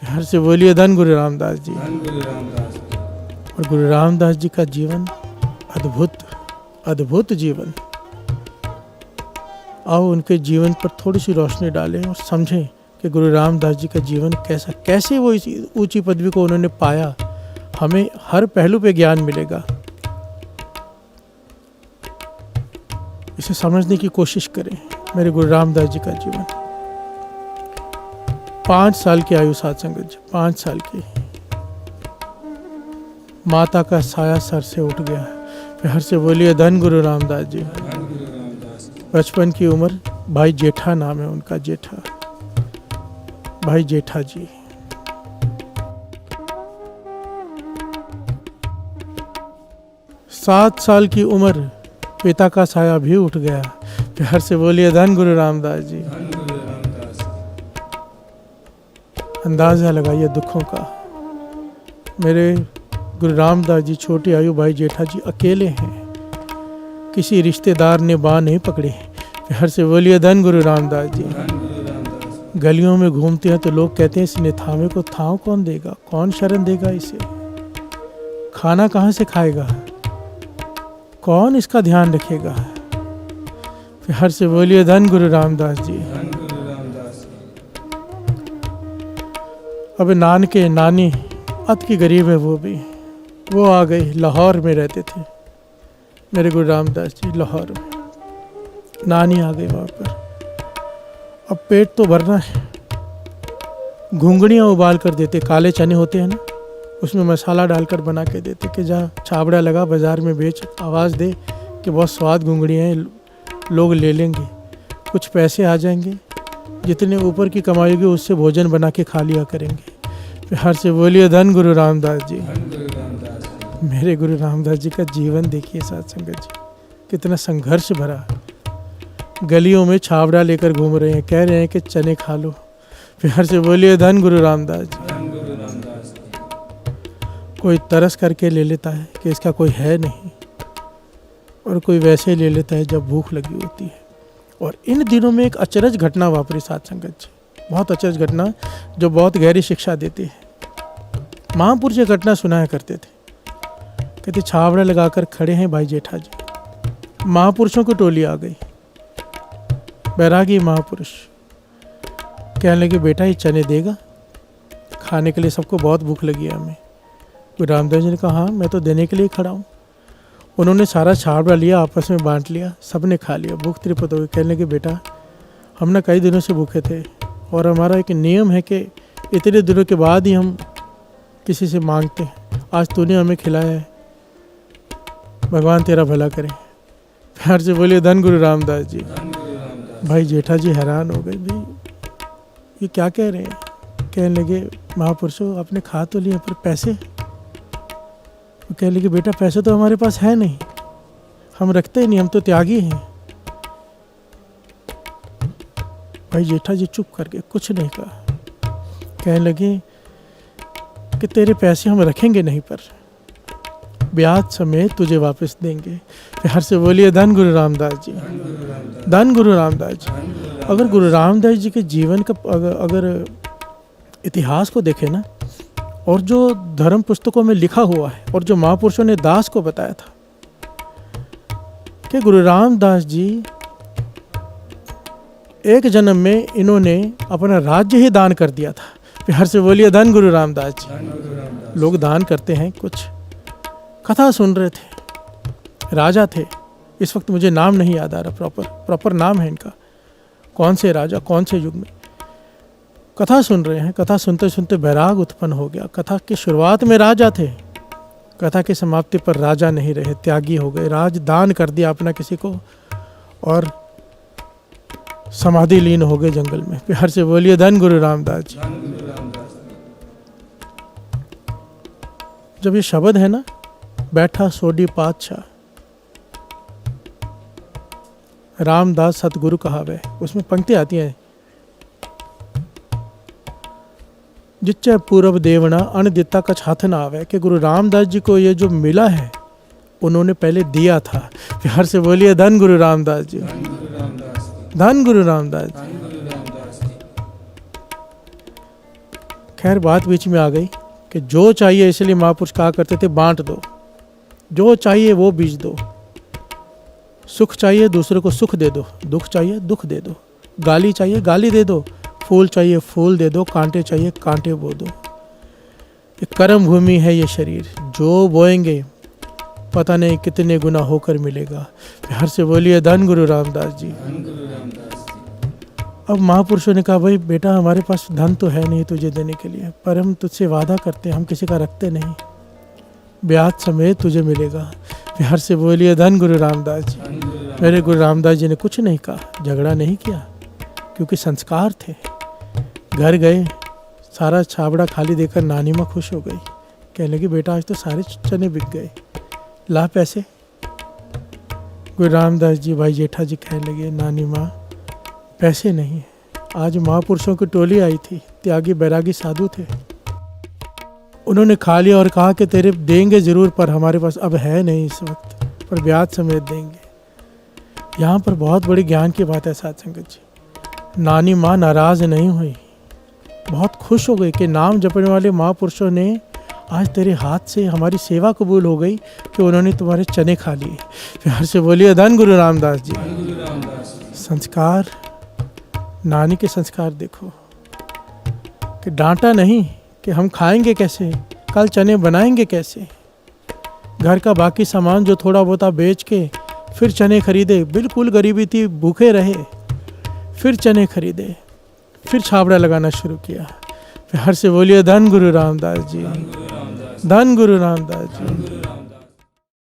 प्यार से बोलिए धन गुरु रामदास जी। धन गुरु रामदास। और गुरु रामदास जी का जीवन अद्भुत अद्भुत जीवन। आओ उनके जीवन पर थोड़ी सी रोशनी डालें और समझें कि गुरु रामदास जी का जीवन कैसे वो इस ऊंची पदवी को उन्होंने पाया। हमें हर पहलू पे ज्ञान मिलेगा। इसे समझने की कोशिश करें। मेरे गुरु रामदास जी का जीवन 5 साल की आयु साथ संगत जी, 5 साल की। माता का साया सर से उठ गया। प्यार से बोलिए धन गुरु रामदास जी। धन गुरु रामदास। बचपन की उम्र, भाई जेठा नाम है उनका, जेठा, भाई जेठा जी। सात साल की उम्र, पिता का साया भी उठ गया। प्यार से बोलिए धन गुरु रामदास जी। धन गुरु रामदास। अंदाजा लगाइए दुखों का। मेरे गुरु रामदास जी छोटी आयु, भाई जेठा जी अकेले हैं। किसी रिश्तेदार ने बाँह नहीं पकड़ी। प्यार से बोलिए धन गुरु रामदास जी। धन गुरु रामदास। गलियों में घूमते हैं तो लोग कहते हैं इस निथावे को थाव कौन देगा, कौन शरण देगा इसे, खाना कहाँ से खाएगा, कौन इसका ध्यान रखेगा। प्यार से बोलिए धन गुरु रामदास जी। धन गुरु रामदास। अब नानके नानी अत की गरीब है वो आ गई। लाहौर में रहते थे मेरे गुरु रामदास जी, लाहौर में। नानी आ गई वहाँ पर। अब पेट तो भरना है। घुंगड़ियाँ उबाल कर देते, काले चने होते हैं ना, उसमें मसाला डालकर बना के देते कि जा छाबड़ा लगा बाज़ार में बेच, आवाज़ दे कि बहुत स्वाद घुंगड़ियाँ हैं, लोग ले लेंगे, कुछ पैसे आ जाएंगे, जितने ऊपर की कमाई होगी उससे भोजन बना के खा लिया करेंगे। प्यार से बोलिए धन गुरु रामदास जी। धन गुरु रामदास। मेरे गुरु रामदास जी का जीवन देखिए साथ संगत जी, कितना संघर्ष भरा। गलियों में छाबड़ा लेकर घूम रहे हैं, कह रहे हैं कि चने खा लो। प्यार से बोलिए धन गुरु रामदास जी। धन गुरु रामदास। कोई तरस करके ले लेता है कि इसका कोई है नहीं, और कोई वैसे ले लेता है जब भूख लगी होती है। और इन दिनों में एक अचरज घटना वापरी साथ संगत जी, बहुत अचरज घटना जो बहुत गहरी शिक्षा देती है। महापुरुष ये घटना सुनाया करते थे। कहते छावड़ा लगाकर खड़े हैं भाई जेठा जी। महापुरुषों की टोली आ गई। बैरागी महापुरुष कहने लगे बेटा ये चने देगा खाने के लिए, सबको बहुत भूख लगी है हमें। गुरु रामदास जी ने कहा हाँ मैं तो देने के लिए खड़ा हूँ। उन्होंने सारा छाबड़ा लिया, आपस में बांट लिया, सब ने खा लिया, भूख त्रिपत हो गई। कहने लगे बेटा हम ना कई दिनों से भूखे थे और हमारा एक नियम है कि इतने दिनों के बाद ही हम किसी से मांगते हैं। आज तूने हमें खिलाया है, भगवान तेरा भला करे। प्यार से बोलिए धन गुरु रामदास जी। धन गुरु रामदास। भाई जेठा जी हैरान हो गए, भाई ये क्या कह रहे हैं। कहने लगे महापुरुषों आपने खा तो लिया पर पैसे। वो कहने लगे बेटा पैसे तो हमारे पास है नहीं, हम रखते ही नहीं, हम तो त्यागी हैं। भाई जेठा जी चुप करके कुछ नहीं कहा। कहने लगे कि तेरे पैसे हम रखेंगे नहीं, पर ब्याज समेत तुझे वापस देंगे। प्यार से बोलिए धन गुरु रामदास जी। धन गुरु रामदास। धन गुरु रामदास जी। धन गुरु रामदास। अगर गुरु रामदास जी के जीवन का अगर इतिहास को देखें ना, और जो धर्म पुस्तकों में लिखा हुआ है और जो महापुरुषों ने दास को बताया था कि गुरु रामदास जी एक जन्म में इन्होंने अपना राज्य ही दान कर दिया था। प्यार से बोलिए धन गुरु रामदास जी। धन गुरु रामदास। लोग दान करते हैं। कुछ कथा सुन रहे थे, राजा थे, इस वक्त मुझे नाम नहीं याद आ रहा, प्रॉपर नाम है इनका, कौन से राजा कौन से युग में। कथा सुन रहे हैं, कथा सुनते सुनते बैराग उत्पन्न हो गया। कथा की शुरुआत में राजा थे, कथा की समाप्ति पर राजा नहीं रहे, त्यागी हो गए। राज दान कर दिया अपना किसी को और समाधि लीन हो गए जंगल में। प्यार से बोलिए धन गुरु रामदास जी। धन गुरु रामदास। जब ये शब्द है ना, बैठा सोडी पातशाह, रामदास सतगुरु कहावे, उसमें पंक्ति आती हैं जिच्चे पूरब देवना अन दिता कछ हाथ ना आवे, कि गुरु रामदास जी को ये जो मिला है उन्होंने पहले दिया था। प्यार से बोलिए धन गुरु रामदास जी। धन गुरु रामदास। धन गुरु रामदास जी। धन गुरु रामदास। खैर बात बीच में आ गई कि जो चाहिए, इसलिए महापुरुष कहा करते थे बांट दो, जो चाहिए वो बीज दो। सुख चाहिए दूसरे को सुख दे दो, दुख चाहिए दुख दे दो, गाली चाहिए गाली दे दो, फूल चाहिए फूल दे दो, कांटे चाहिए कांटे बो दो। ये कर्म भूमि है ये शरीर, जो बोएंगे पता नहीं कितने गुना होकर मिलेगा। हर से बोलिए धन गुरु रामदास जी। धन गुरु रामदास जी। अब महापुरुषों ने कहा भाई बेटा हमारे पास धन तो है नहीं तुझे देने के लिए, पर हम तुझसे वादा करते हैं, हम किसी का रखते नहीं, ब्याज समेत तुझे मिलेगा। हर से बोलिए धन गुरु रामदास जी। धन गुरु रामदास। मेरे गुरु रामदास जी ने कुछ नहीं कहा, झगड़ा नहीं किया, क्योंकि संस्कार थे। घर गए, सारा छाबड़ा खाली देकर नानी माँ खुश हो गई, कहने लगी बेटा आज तो सारे चने बिक गए, ला पैसे। गुरु रामदास जी भाई जेठा जी कहने लगे नानी माँ पैसे नहीं है, आज महापुरुषों की टोली आई थी, त्यागी बैरागी साधु थे, उन्होंने खा लिया और कहा कि तेरे देंगे ज़रूर, पर हमारे पास अब है नहीं इस वक्त, पर ब्याज समेत देंगे। यहाँ पर बहुत बड़ी ज्ञान की बात है साथ संगत जी। नानी माँ नाराज़ नहीं हुई, बहुत खुश हो गई कि नाम जपने वाले महापुरुषों ने आज तेरे हाथ से हमारी सेवा कबूल हो गई कि उन्होंने तुम्हारे चने खा लिए। प्यार से बोलिए धन गुरु रामदास जी। धन गुरु रामदास जी। संस्कार, नानी के संस्कार देखो कि डांटा नहीं कि हम खाएंगे कैसे, कल चने बनाएंगे कैसे, घर का बाकी सामान जो थोड़ा बहुत बेच के फिर चने खरीदे, बिल्कुल गरीबी थी भूखे रहे, फिर चने खरीदे, फिर छाबड़ा लगाना शुरू किया। फिर हर से बोलिए धन गुरु रामदास जी। धन गुरु रामदास। धन गुरु रामदास जी। धन गुरु